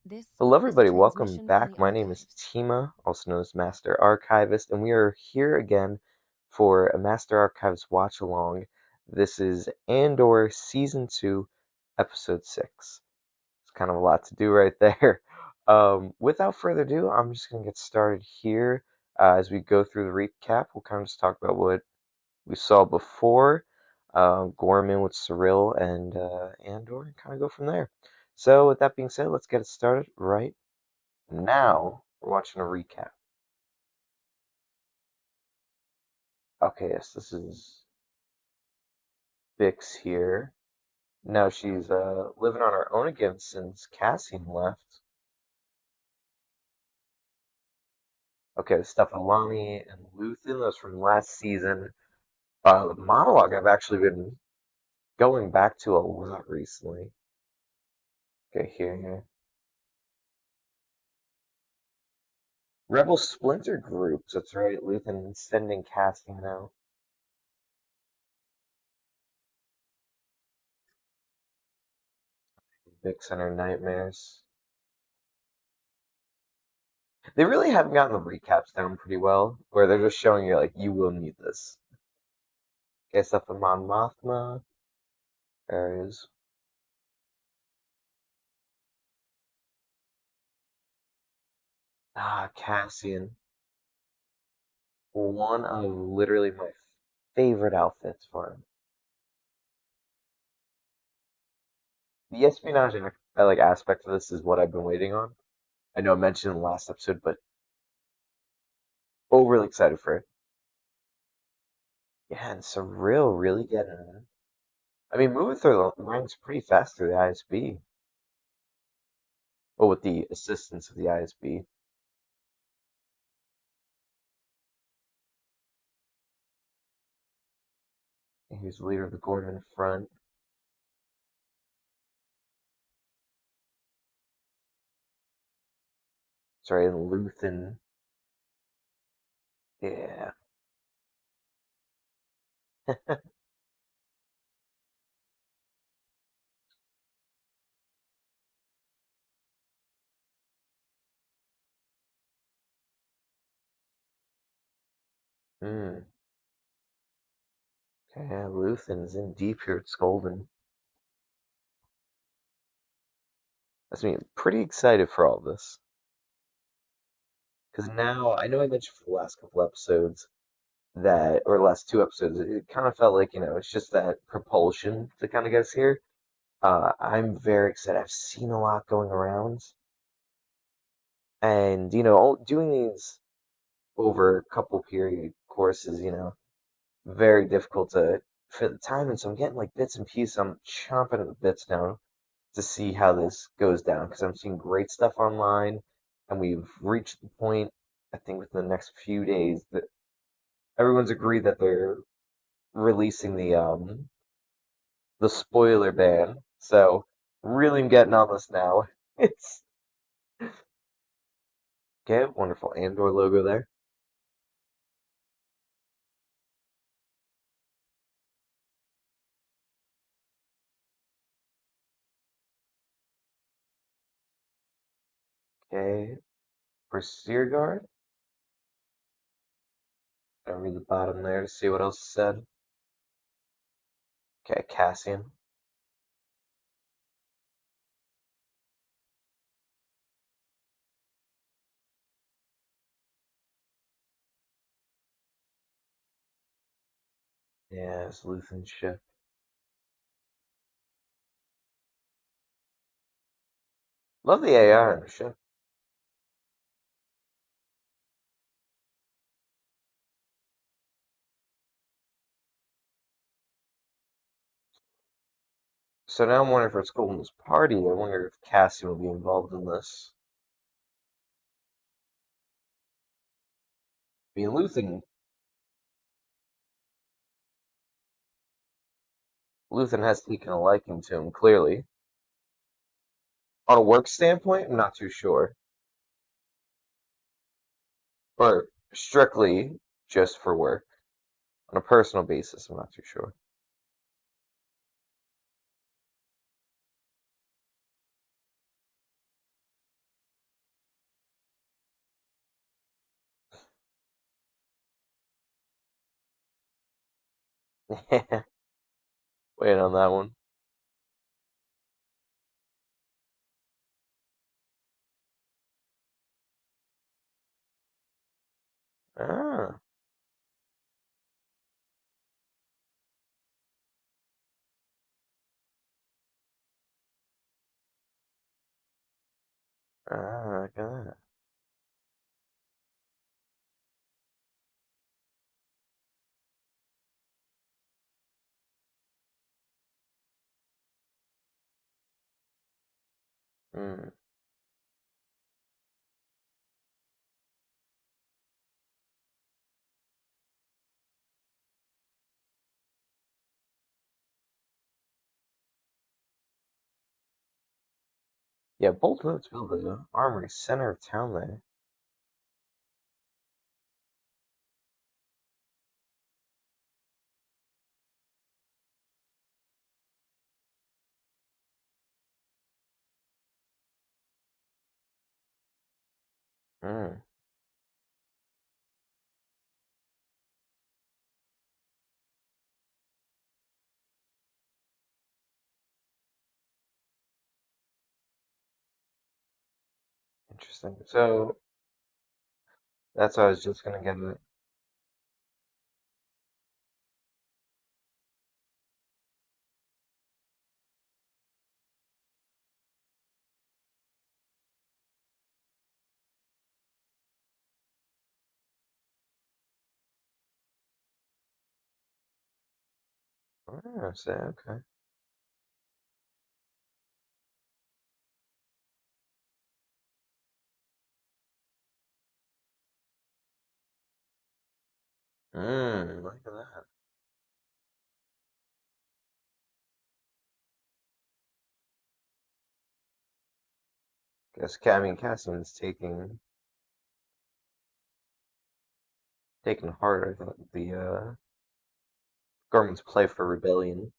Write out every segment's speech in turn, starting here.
This Hello, is a everybody. Welcome transmission from back. the My name is archives. Tima, also known as Master Archivist, and we are here again for a Master Archives watch along. This is Andor Season 2, Episode 6. It's kind of a lot to do right there. Without further ado, I'm just going to get started here. As we go through the recap, we'll kind of just talk about what we saw before, Gorman with Cyril and Andor, and kind of go from there. So, with that being said, let's get it started right now. We're watching a recap. Okay, yes, this is Bix here. Now she's living on her own again since Cassian left. Okay, the stuff with Lonnie and Luthen, those from last season. The monologue I've actually been going back to a lot recently. Okay, here. Rebel Splinter Groups, that's right, Luthen sending Cassian out. Bix and her nightmares. They really haven't gotten the recaps down pretty well, where they're just showing you, like, you will need this. Okay, stuff with Mon Mothma. Areas. Cassian. One of literally my favorite outfits for him. The espionage like aspect of this is what I've been waiting on. I know I mentioned in the last episode, but overly excited for it. Yeah, and Surreal really getting it. I mean, moving through the ranks pretty fast through the ISB. Well, with the assistance of the ISB. He's the leader of the Gorman Front. Sorry, and Luthen. Yeah. Hmm. Okay, yeah, Luthen's in deep here at Skolden. That's me pretty excited for all this. Because now, I know I mentioned for the last couple episodes that, or the last two episodes, it kind of felt like, it's just that propulsion to kind of get us here. I'm very excited. I've seen a lot going around. And, doing these over a couple period courses, very difficult to fit the time. And so I'm getting like bits and pieces. I'm chomping at the bits now to see how this goes down because I'm seeing great stuff online. And we've reached the point, I think, within the next few days that everyone's agreed that they're releasing the spoiler ban. So really am getting on this now. It's okay, wonderful Andor logo there. Okay, for Guard. I read the bottom there to see what else is said. Okay, Cassian. Yeah, it's Luthen's ship. Love the AI on the ship. So now I'm wondering if it's Golden's party. I wonder if Cassian will be involved in this. I mean, Luthen has taken a liking to him, clearly. On a work standpoint, I'm not too sure. Or strictly just for work. On a personal basis, I'm not too sure. Wait on that one. Ah, look at that. Mm, yeah, both modes build the armory center of town there. Mm, interesting. So that's what I was just gonna get at. Oh, so, okay. Look at that. I mean, Cassian's taking heart. I thought the Garmin's play for rebellion.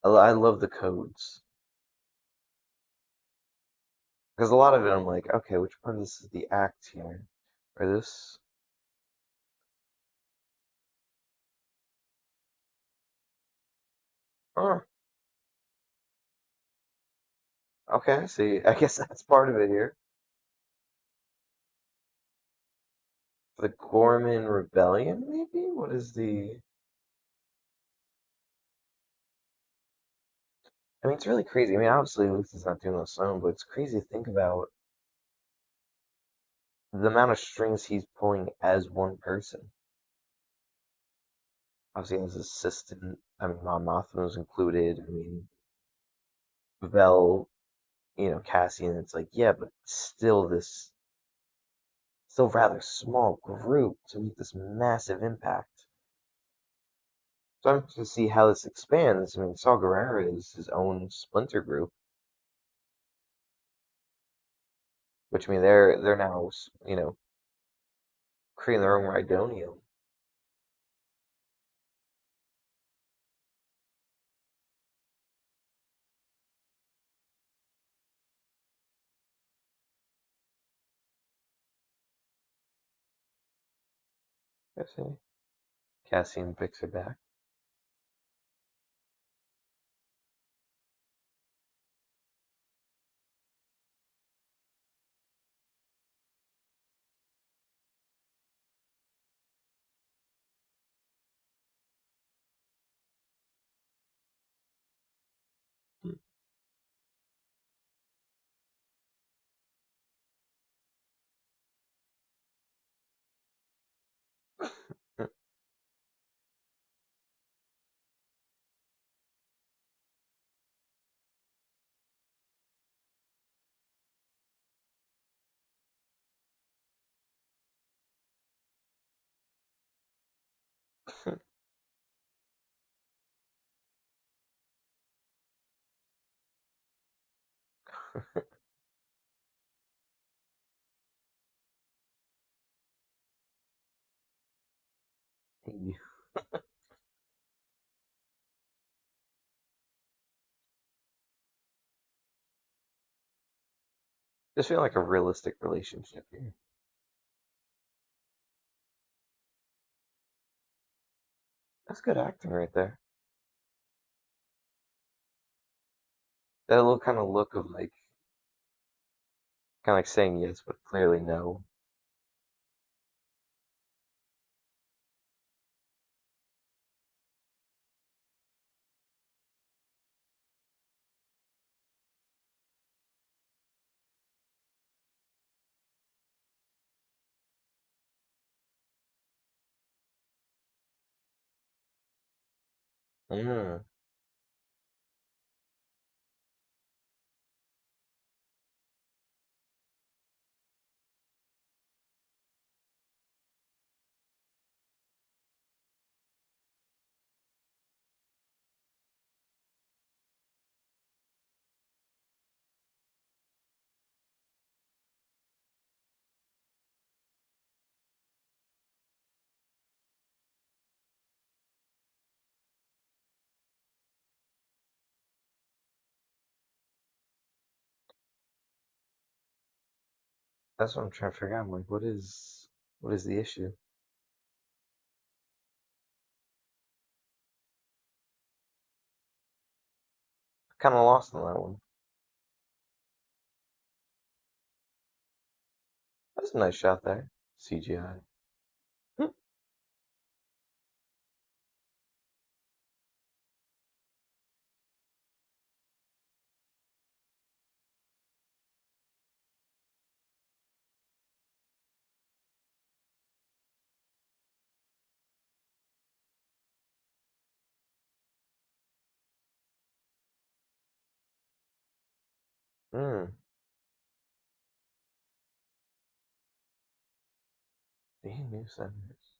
I love the codes because a lot of it I'm like, okay, which part of this is the act here, or this? Oh, okay, I see. I guess that's part of it here. The Gorman Rebellion, maybe? What is the? I mean, it's really crazy. I mean, obviously, Lucy's not doing this alone, but it's crazy to think about the amount of strings he's pulling as one person. Obviously, his assistant. I mean, Mon Mothma was included. I mean, Vel, Cassian. It's like, yeah, but still rather small group to make this massive impact. So I'm interested to see how this expands. I mean, Saw Gerrera is his own splinter group, which I mean they're now creating their own Rhydonium. I see. Cassian picks her back. You just feel like a realistic relationship here. That's good acting right there. That little kind of look of like, kind of like saying yes, but clearly no. Mm, that's what I'm trying to figure out. I'm like, what is the issue? Kind of lost on that one. That's a nice shot there. CGI. Hmm. Mm. The new senators.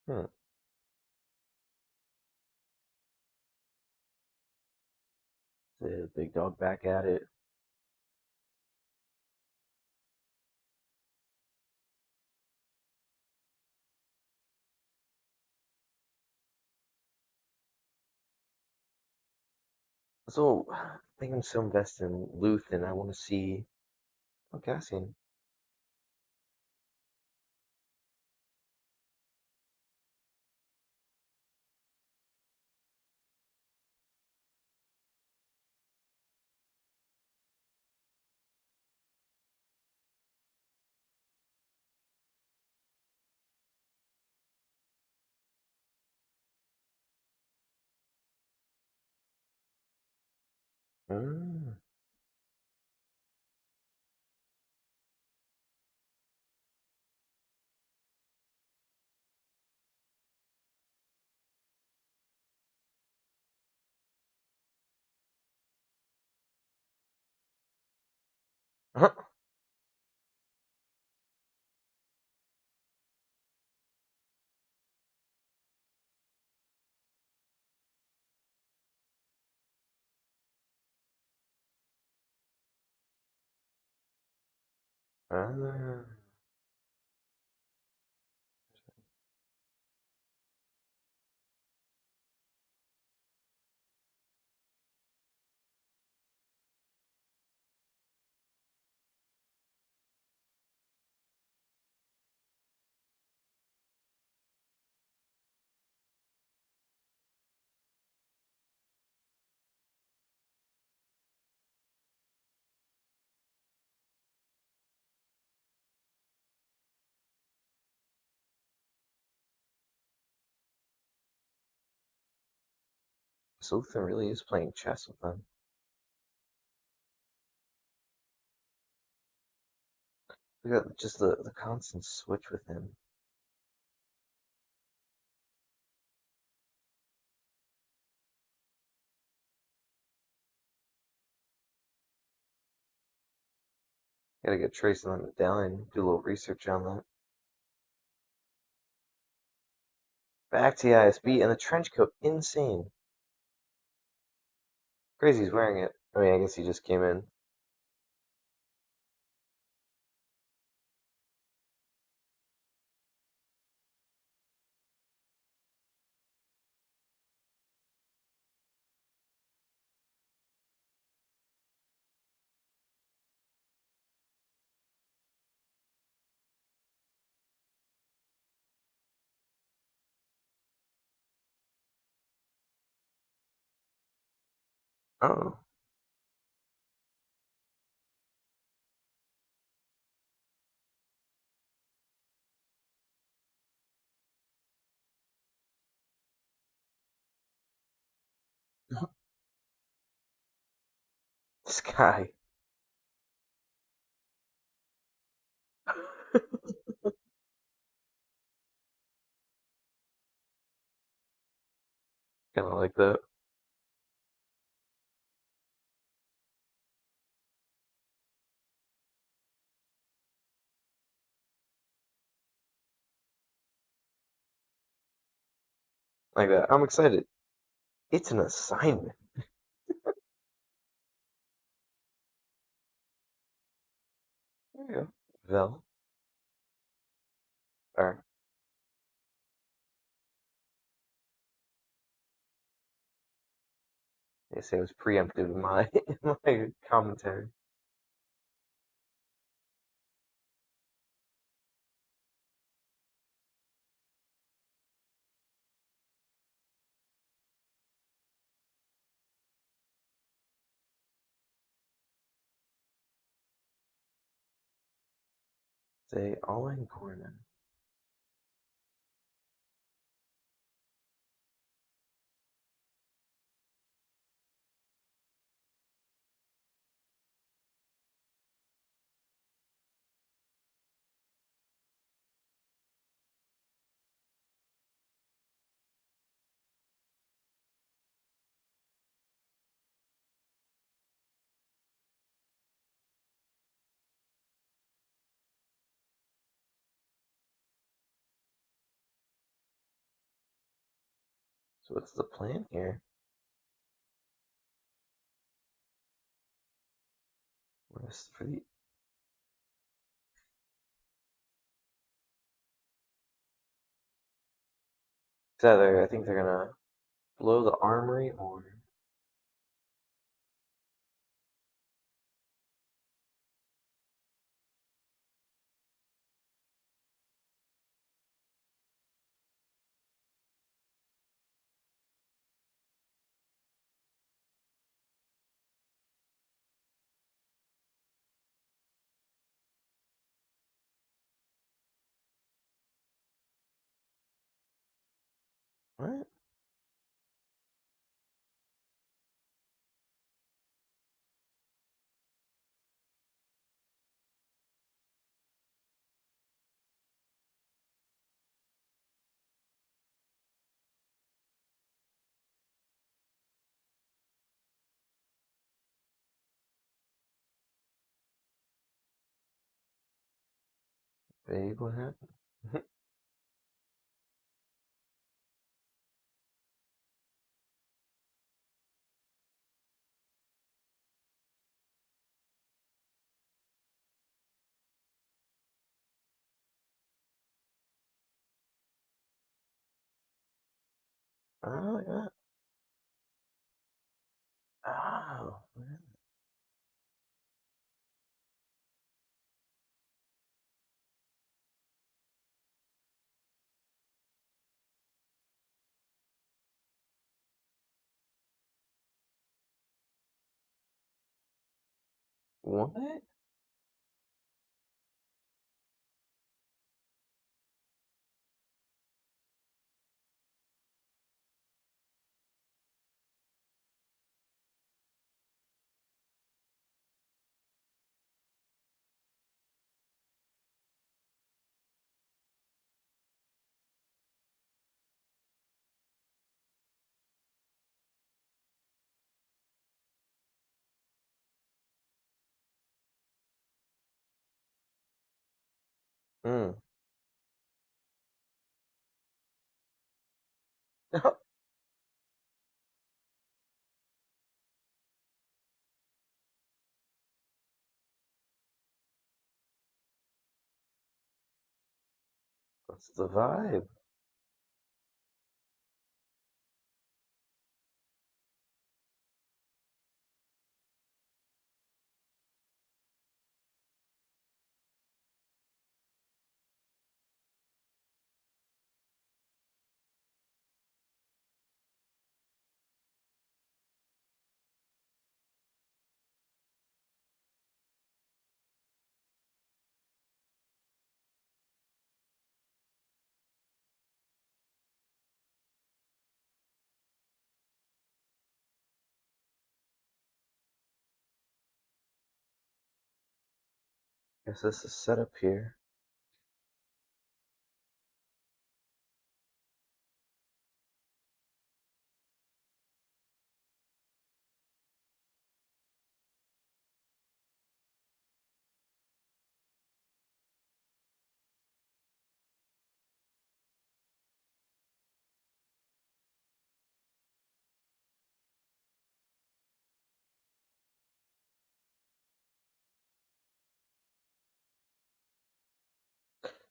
Hmm. The big dog back at it. So I think I'm so invested in Luth, and I want to see. Oh, Cassian. Mm. Ah. So Luthen really is playing chess with them. Look at just the constant switch with him. Gotta get Trace on the medallion, do a little research on that. Back to the ISB and the trench coat, insane. Crazy he's wearing it. I mean, I guess he just came in. Oh, this guy. Kind of like that. Like that. I'm excited. It's an assignment. There you go. Vel. Or they say it was preemptive in my in my commentary. Say all in corner. So what's the plan here? Where's for the it's either I think they're gonna blow the armory or what? Babe, what happened? Oh yeah. Oh, what? Mm. That's the vibe. Guess this is set up here.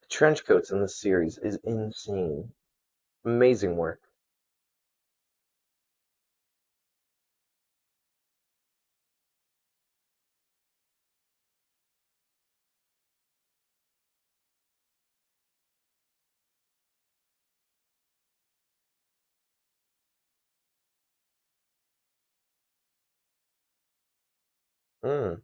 The trench coats in this series is insane. Amazing work. Mm.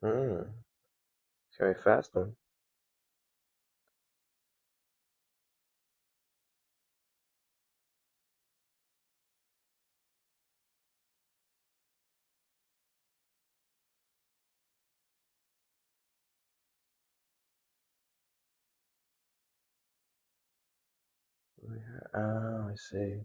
Mm. It's a very fast one. Oh, I see.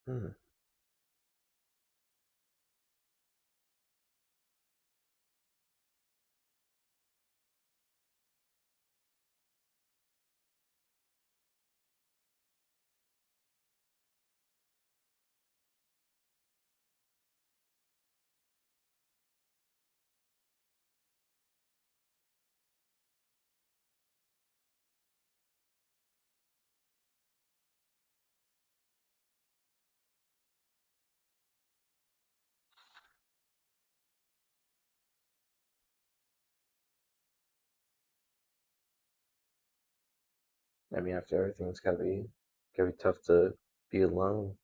Mm. I mean, after everything, it's gotta be tough to be alone.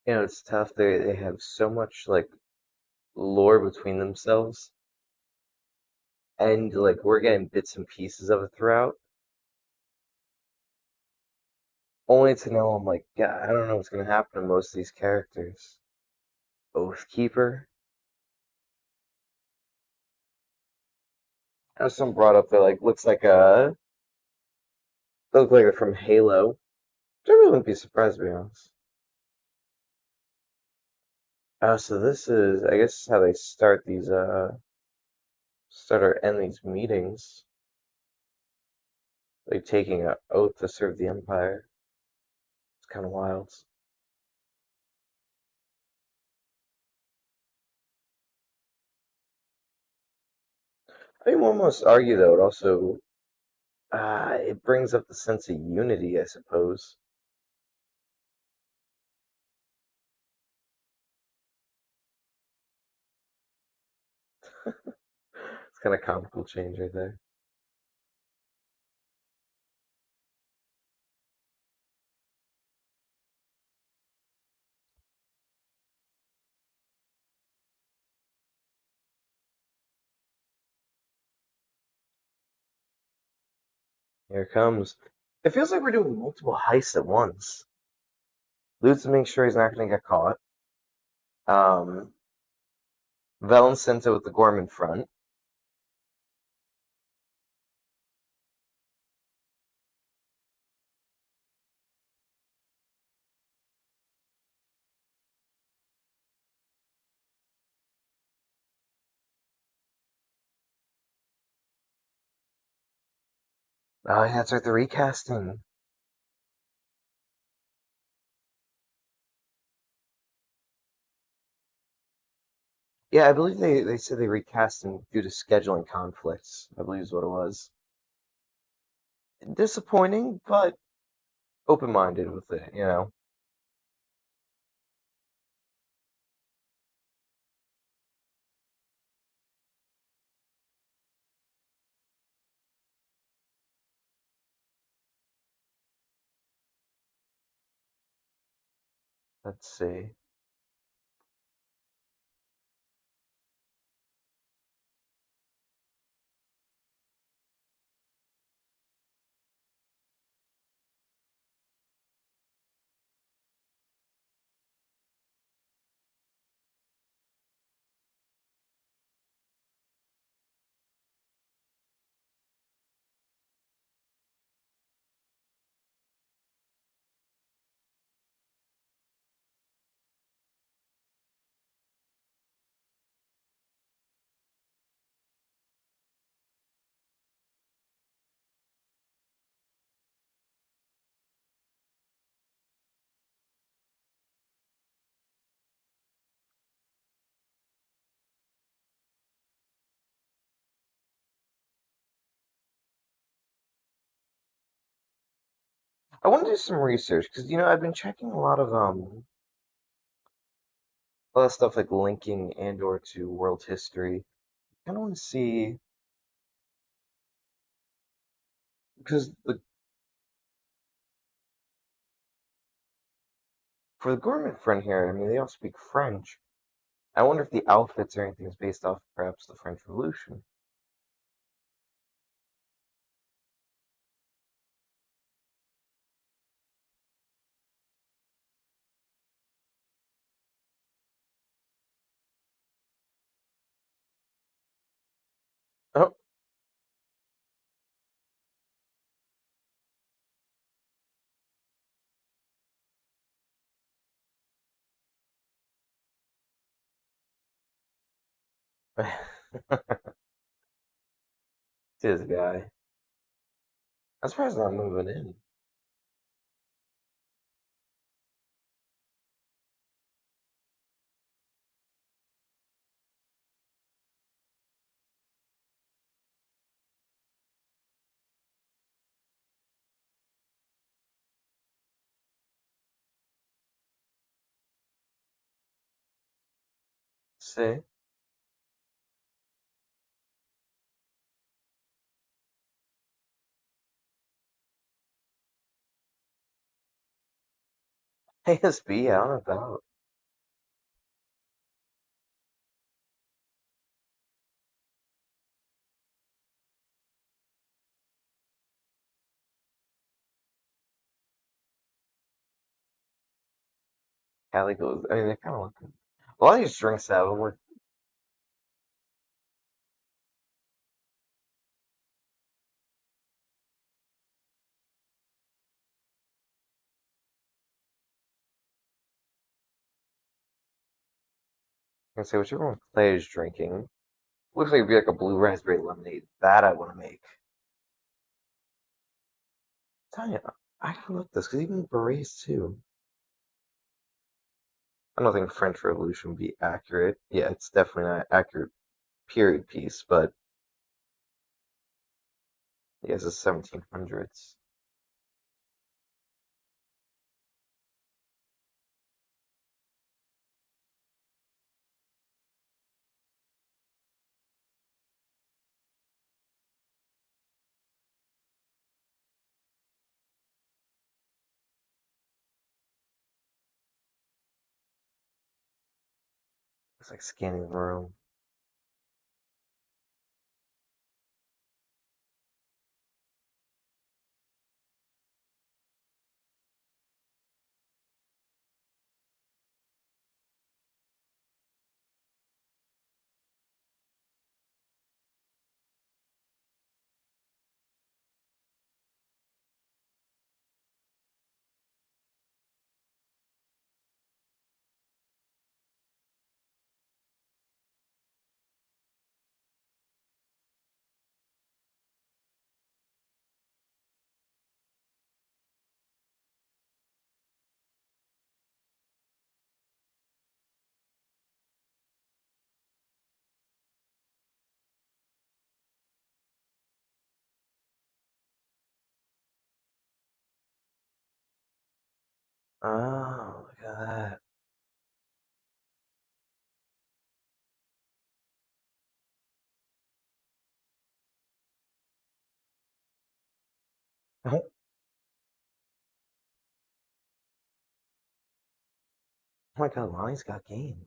It's tough. They have so much like lore between themselves, and like we're getting bits and pieces of it throughout, only to know I'm like, yeah, I don't know what's gonna happen to most of these characters. Oathkeeper. As some brought up, they're like look like they're from Halo. Which I really wouldn't be surprised to be honest. So this is, I guess, how they start or end these meetings. Like taking an oath to serve the Empire. It's kind of wild. I mean, one must argue though, it brings up the sense of unity, I suppose. It's kind of comical change right there. Here it comes. It feels like we're doing multiple heists at once. Loot's to make sure he's not going to get caught. Um, Velen sent it with the Gorman front. Oh, yeah, that's right, the recasting. Yeah, I believe they said they recast him due to scheduling conflicts, I believe is what it was. Disappointing, but open-minded with it. Let's see. I want to do some research because I've been checking a lot of stuff like linking Andor to world history. I kind of want to see because for the Gorman front here, I mean they all speak French. I wonder if the outfits or anything is based off perhaps the French Revolution. Oh, this guy. I'm surprised not moving in. See, ASB, I don't know. Cali goes. I mean, they kind of look good. A lot of these drinks have them. We're gonna say whichever one Clay is drinking. Looks like it'd be like a blue raspberry lemonade. That I want to make. Tanya, I gotta look this because even berets too. I don't think French Revolution would be accurate. Yeah, it's definitely not accurate period piece, but yeah, it's the 1700s. It's like scanning the room. Oh, look at that. Oh my God, Lonnie's got game.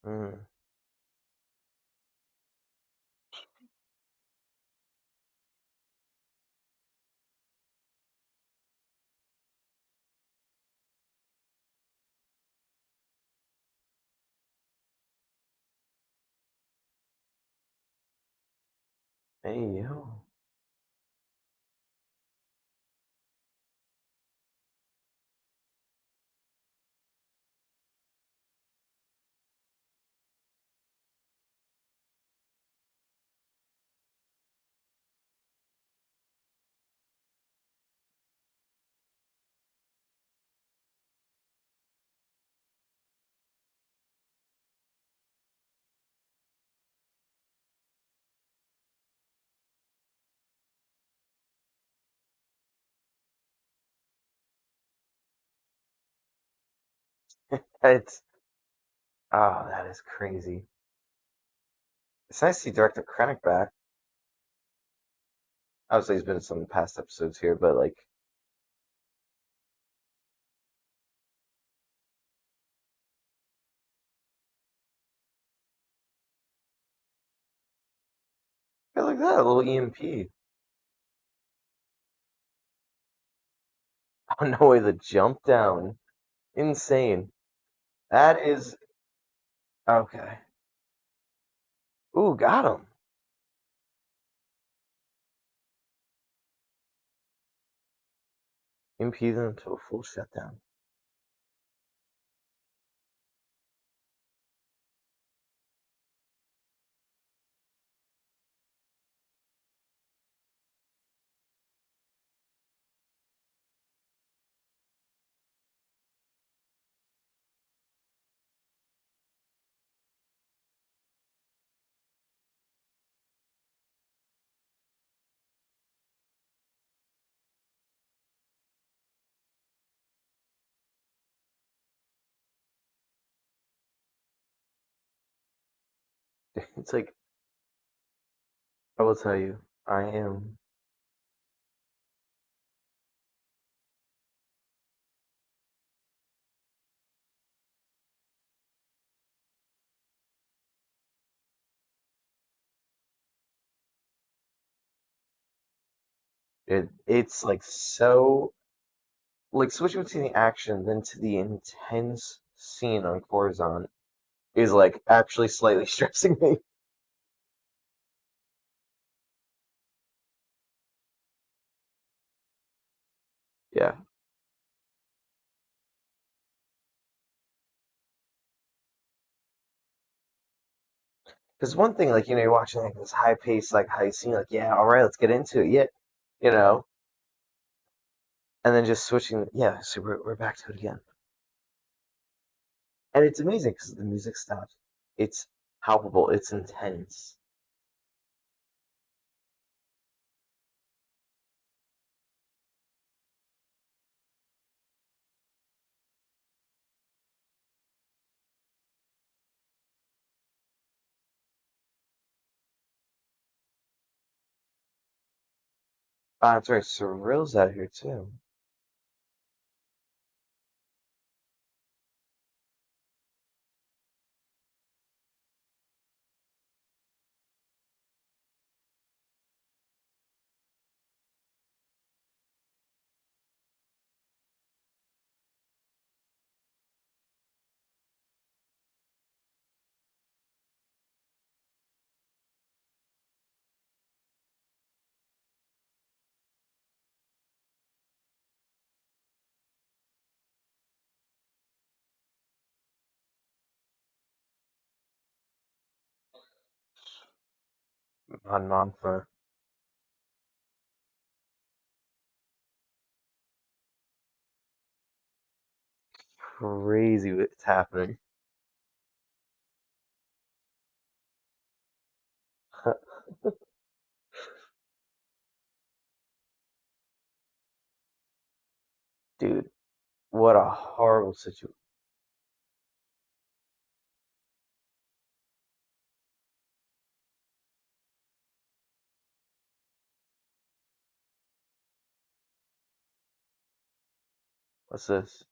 Mm. Hey, yo. It's, oh, that is crazy. It's nice to see Director Krennic back. Obviously, he's been in some past episodes here, but like, yeah, look at that, a little EMP. Oh, no way, the jump down. Insane. That is, okay. Ooh, got him. EMP them to a full shutdown. It's like I will tell you, I am. It's like so like switching between the action then to the intense scene on Coruscant is like actually slightly stressing me. Yeah, because one thing like you're watching like this high pace like high scene like yeah all right let's get into it yeah you know and then just switching yeah so we're back to it again and it's amazing because the music stops. It's palpable. It's intense. Ah, that's right. Surreal's out here too. On Monfa. Crazy what's happening. Dude, what a horrible situation. What's this?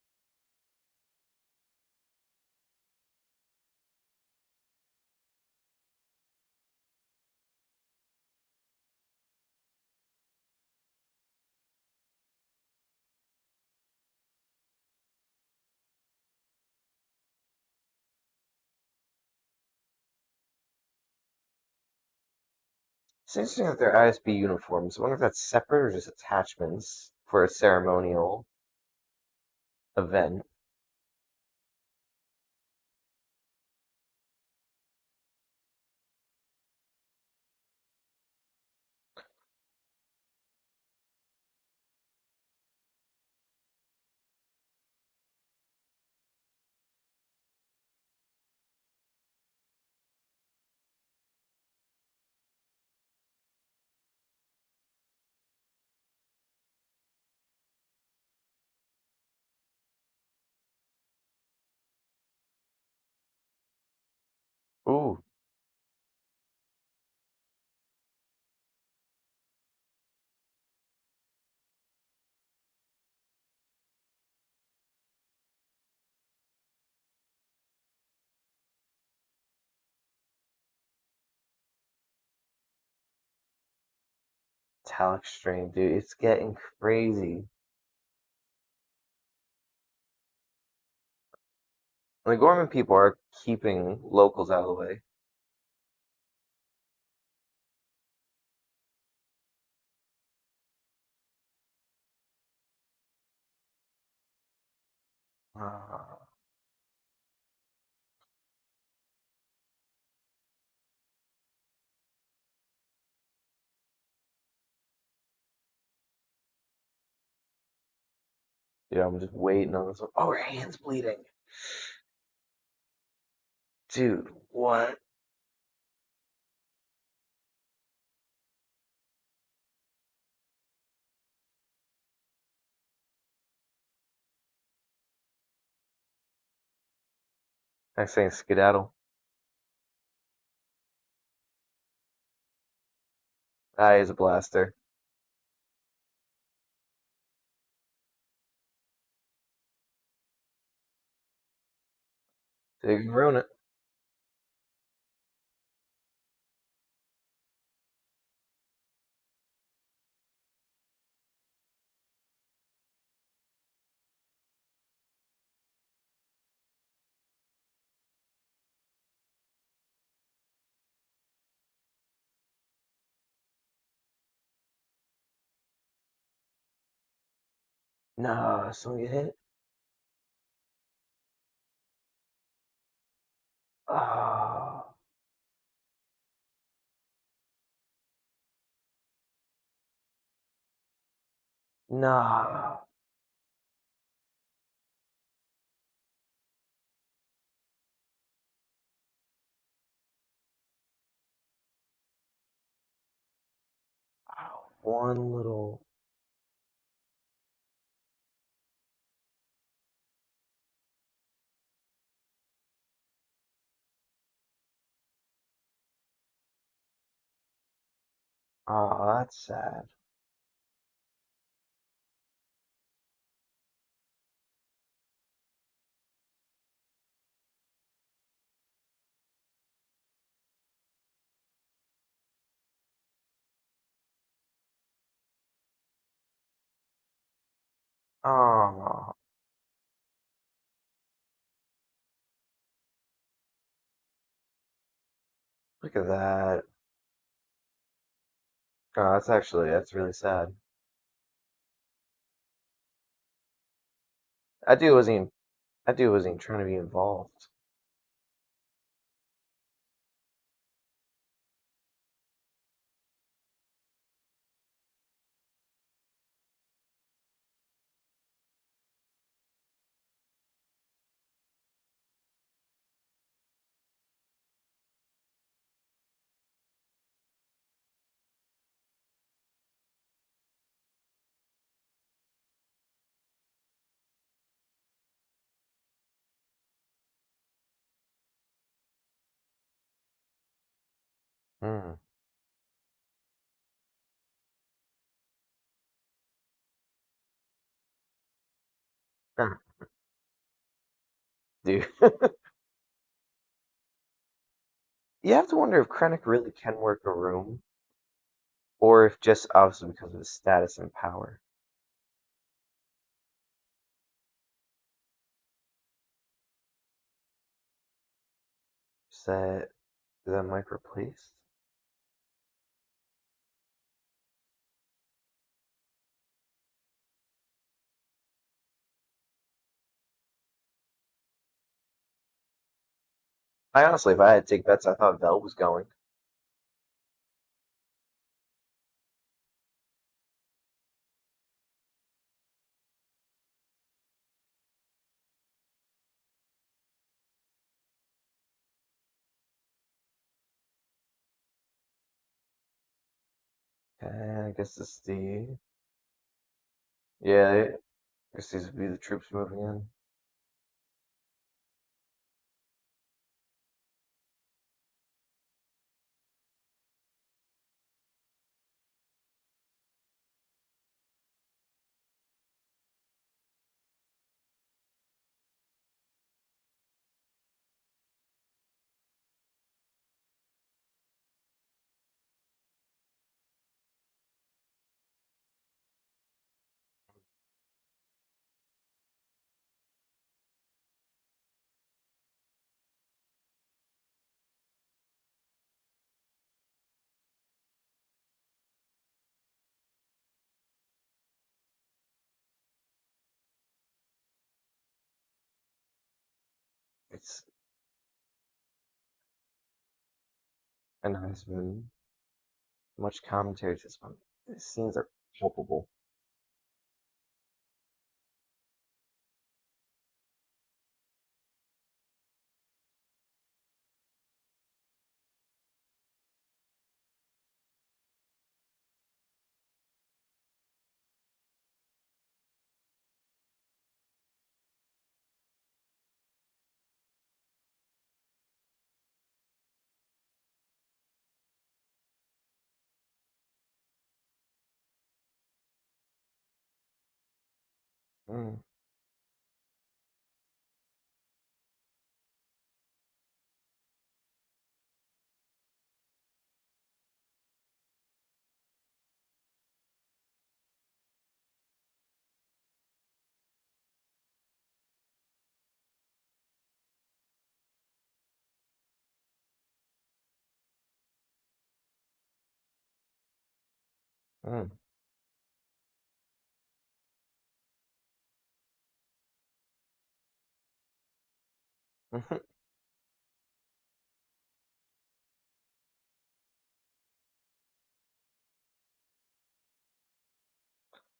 It's interesting that they're ISB uniforms. I wonder if that's separate or just attachments for a ceremonial event. Ooh, metallic strain, dude. It's getting crazy. And the Gorman people are keeping locals out of the way. Ah, dude, I'm just waiting on this one. Oh, her hand's bleeding. Dude, what? Next thing, skedaddle. I is a blaster. So you can ruin it. No, someone get hit. Oh, no. Oh, one little. Oh, that's sad. Oh, look at that. Oh, that's really sad. That dude wasn't even trying to be involved. Hmm. Huh. Dude, you have to wonder if Krennic really can work a room, or if just obviously because of his status and power. Is that mic replaced? I honestly, if I had to take bets, I thought Vel was going. Okay, I guess this is the yeah. I guess these would be the troops moving in. It's and there's been much commentary to this one. These scenes are palpable. Mm, mm.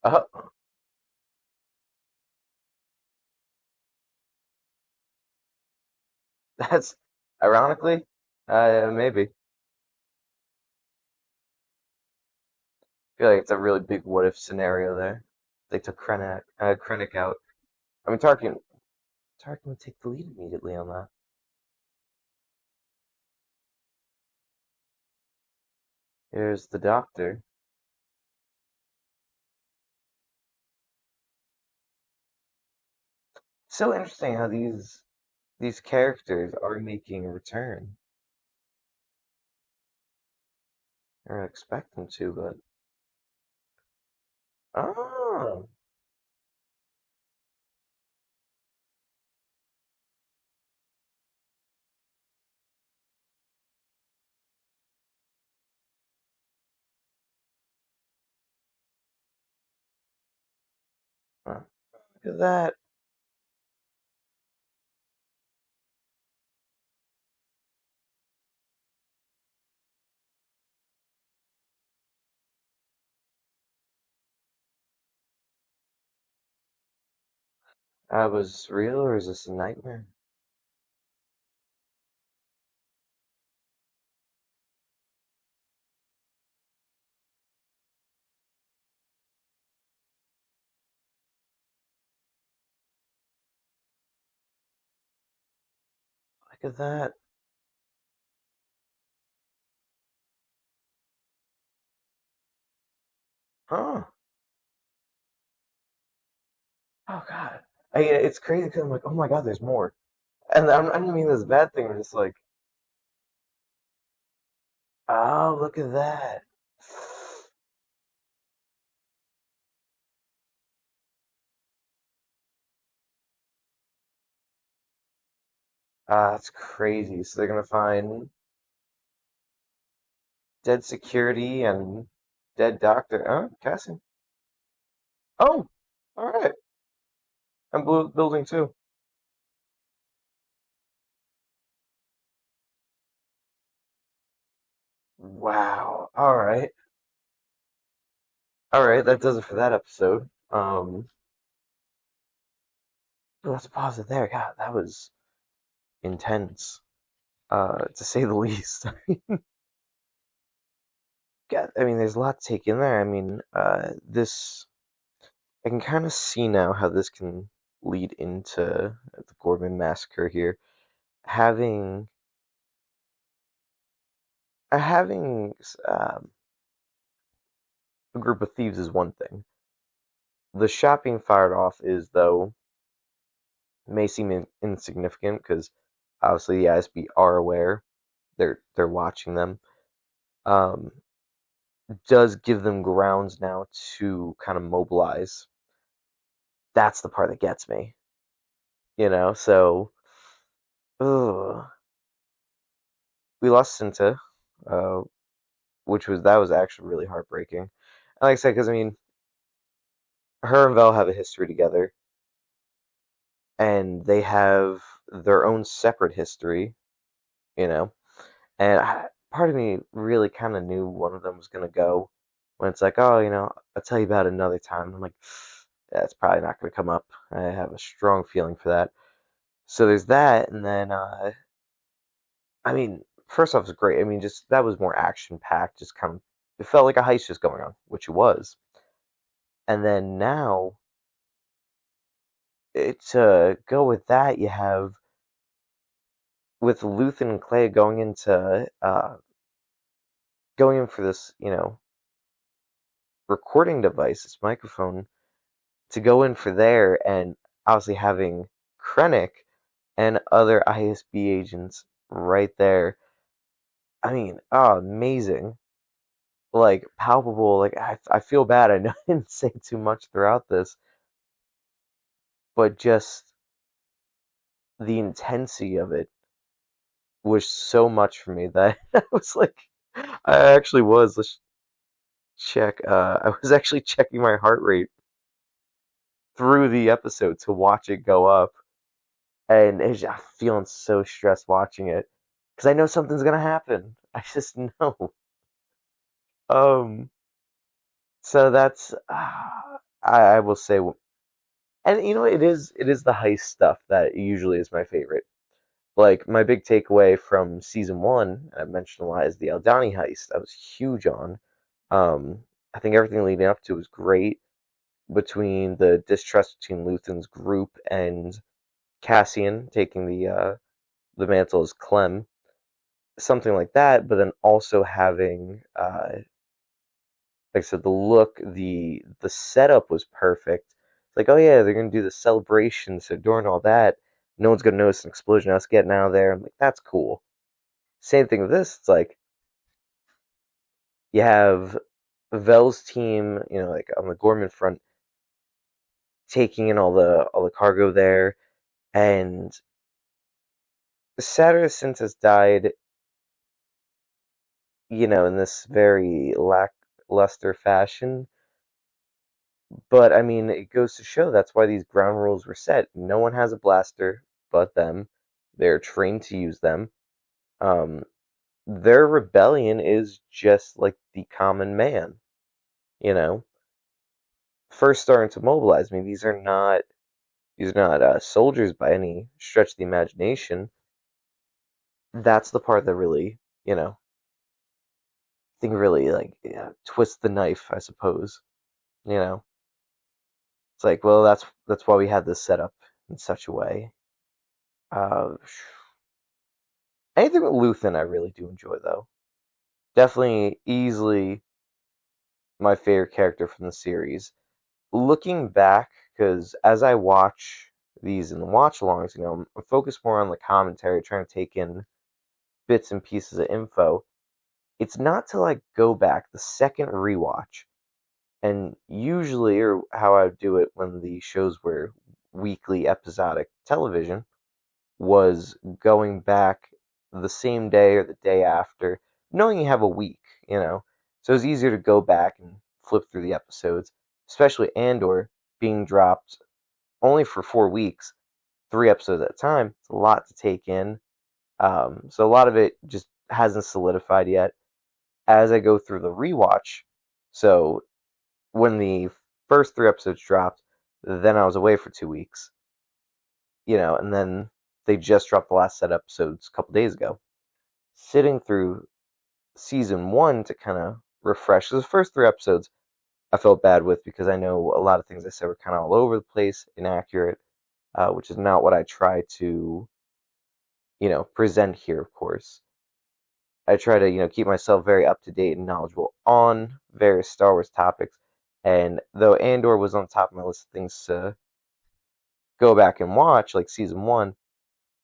Oh, that's ironically, maybe. I feel like it's a really big what if scenario there. They took Krennic out. I mean, Tarkin would take the lead immediately on that. Here's the Doctor. So interesting how these characters are making a return. I don't expect them to, but oh, look at that. That was real, or is this a nightmare? Look at that. Huh. Oh God. It's crazy because I'm like, oh my God, there's more. And I don't mean this bad thing. I'm just like, oh, look at that. Ah, that's crazy. So they're gonna find dead security and dead doctor. Oh, Cassie. Oh, all right. I'm building too. Wow. All right. All right. That does it for that episode. Let's pause it there. God, that was intense, to say the least. God, I mean, there's a lot to take in there. I mean, this I can kind of see now how this can lead into the Gorman massacre here. Having having a group of thieves is one thing. The shot being fired off is, though, may seem insignificant because obviously the ISB are aware they're watching them. Um, does give them grounds now to kind of mobilize. That's the part that gets me, So, ugh. We lost Cinta, uh, which was actually really heartbreaking. And like I said, because I mean, her and Vel have a history together, and they have their own separate history, you know. And part of me really kind of knew one of them was gonna go when it's like, oh, I'll tell you about it another time. I'm like, that's probably not gonna come up. I have a strong feeling for that. So there's that, and then I mean, first off, it's great. I mean, just that was more action packed. Just kind of, it felt like a heist just going on, which it was. And then now, to go with that, you have with Luthen and Clay going in for this, recording device, this microphone. to go in for there and obviously having Krennic and other ISB agents right there. I mean, oh, amazing. Like, palpable. Like, I feel bad. I know I didn't say too much throughout this, but just the intensity of it was so much for me that I was like, I actually was. Let's check. I was actually checking my heart rate through the episode to watch it go up, and I'm feeling so stressed watching it because I know something's gonna happen. I just know. Um, so that's I will say, and it is the heist stuff that usually is my favorite. Like my big takeaway from season one, I mentioned a lot, is the Aldani heist. I was huge on. I think everything leading up to was great between the distrust between Luthen's group and Cassian taking the mantle as Clem, something like that. But then also having, like I said, the look, the setup was perfect. It's like, oh yeah, they're gonna do the celebration, so during all that, no one's gonna notice an explosion. Us getting out of there, I'm like, that's cool. Same thing with this. It's like you have Vel's team, like on the Gorman front, taking in all the cargo there, and Saturn has died, in this very lackluster fashion. But I mean, it goes to show that's why these ground rules were set. No one has a blaster but them. They're trained to use them. Um, their rebellion is just like the common man, you know. First starting to mobilize. I mean, these are not soldiers by any stretch of the imagination. That's the part that really, I think really like, yeah, twists the knife, I suppose. You know, it's like, well, that's why we had this set up in such a way. Uh, Anything with Luthen, I really do enjoy though. Definitely, easily my favorite character from the series. Looking back, because as I watch these in the watch-alongs, I'm focused more on the commentary, trying to take in bits and pieces of info. It's not till I go back the second rewatch, and usually, or how I would do it when the shows were weekly episodic television, was going back the same day or the day after, knowing you have a week, you know. So it's easier to go back and flip through the episodes, especially Andor being dropped only for 4 weeks, 3 episodes at a time. It's a lot to take in. So a lot of it just hasn't solidified yet as I go through the rewatch. So when the first 3 episodes dropped, then I was away for 2 weeks, and then they just dropped the last set of episodes a couple days ago. Sitting through season one to kind of refresh. The first 3 episodes I felt bad with because I know a lot of things I said were kind of all over the place, inaccurate, which is not what I try to, present here, of course. I try to, keep myself very up to date and knowledgeable on various Star Wars topics. And though Andor was on top of my list of things to go back and watch, like season one,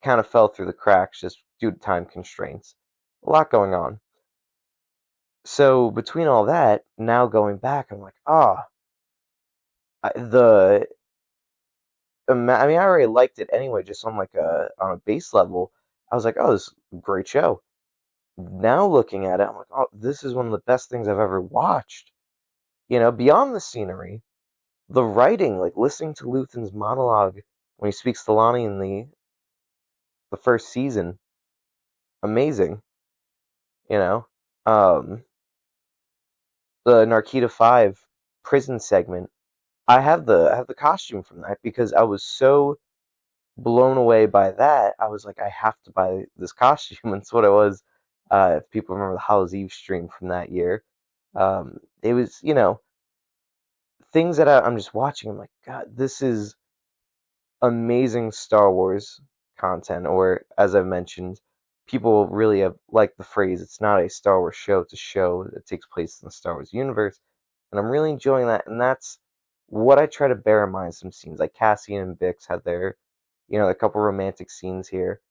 kind of fell through the cracks just due to time constraints. A lot going on. So between all that, now going back, I'm like, the I mean, I already liked it anyway, just on like a base level. I was like, oh, this is a great show. Now looking at it, I'm like, oh, this is one of the best things I've ever watched. Beyond the scenery, the writing, like listening to Luthen's monologue when he speaks to Lonnie in the first season, amazing. You know, um, the Narkita 5 prison segment. I have the costume from that because I was so blown away by that. I was like, I have to buy this costume. And it's what it was. If people remember the Hallow's Eve stream from that year, it was, things that I'm just watching. I'm like, God, this is amazing Star Wars content. Or as I've mentioned, people really have liked the phrase, it's not a Star Wars show, it's a show that takes place in the Star Wars universe. And I'm really enjoying that. And that's what I try to bear in mind some scenes, like Cassian and Bix had their, a couple romantic scenes here.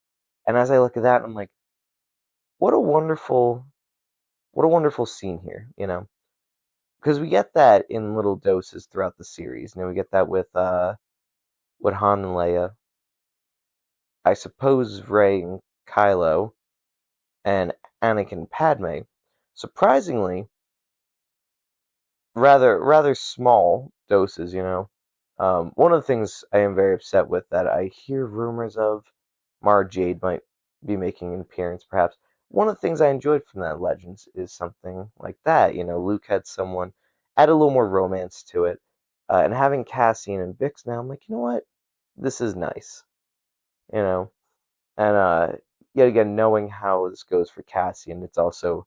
And as I look at that, I'm like, what a wonderful, what a wonderful scene here, because we get that in little doses throughout the series. We get that with Han and Leia, I suppose Rey and Kylo, and Anakin and Padme. Surprisingly, rather small doses. One of the things I am very upset with that I hear rumors of Mara Jade might be making an appearance, perhaps. One of the things I enjoyed from that Legends is something like that. Luke had someone add a little more romance to it, and having Cassian and Bix now, I'm like, you know what, this is nice. You know, and yet again, knowing how this goes for Cassian, it's also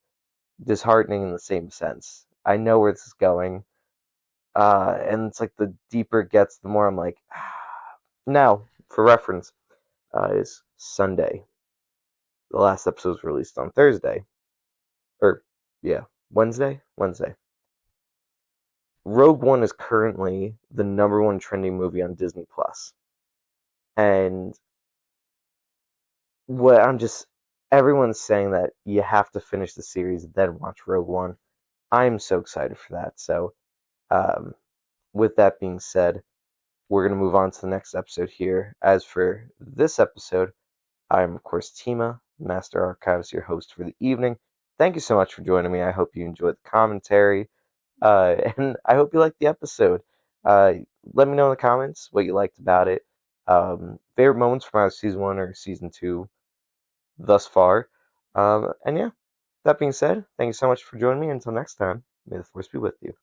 disheartening in the same sense. I know where this is going. And it's like the deeper it gets, the more I'm like, now, for reference, is Sunday. The last episode was released on Thursday. Or, yeah, Wednesday? Wednesday. Rogue One is currently the number one trending movie on Disney Plus. And what I'm just, everyone's saying that you have to finish the series and then watch Rogue One. I'm so excited for that. So, um, with that being said, we're going to move on to the next episode here. As for this episode, I'm, of course, Tima, Master Archives, your host for the evening. Thank you so much for joining me. I hope you enjoyed the commentary, and I hope you liked the episode. Uh, Let me know in the comments what you liked about it. Favorite moments from either season 1 or season 2 thus far. And yeah, that being said, thank you so much for joining me. Until next time, may the force be with you.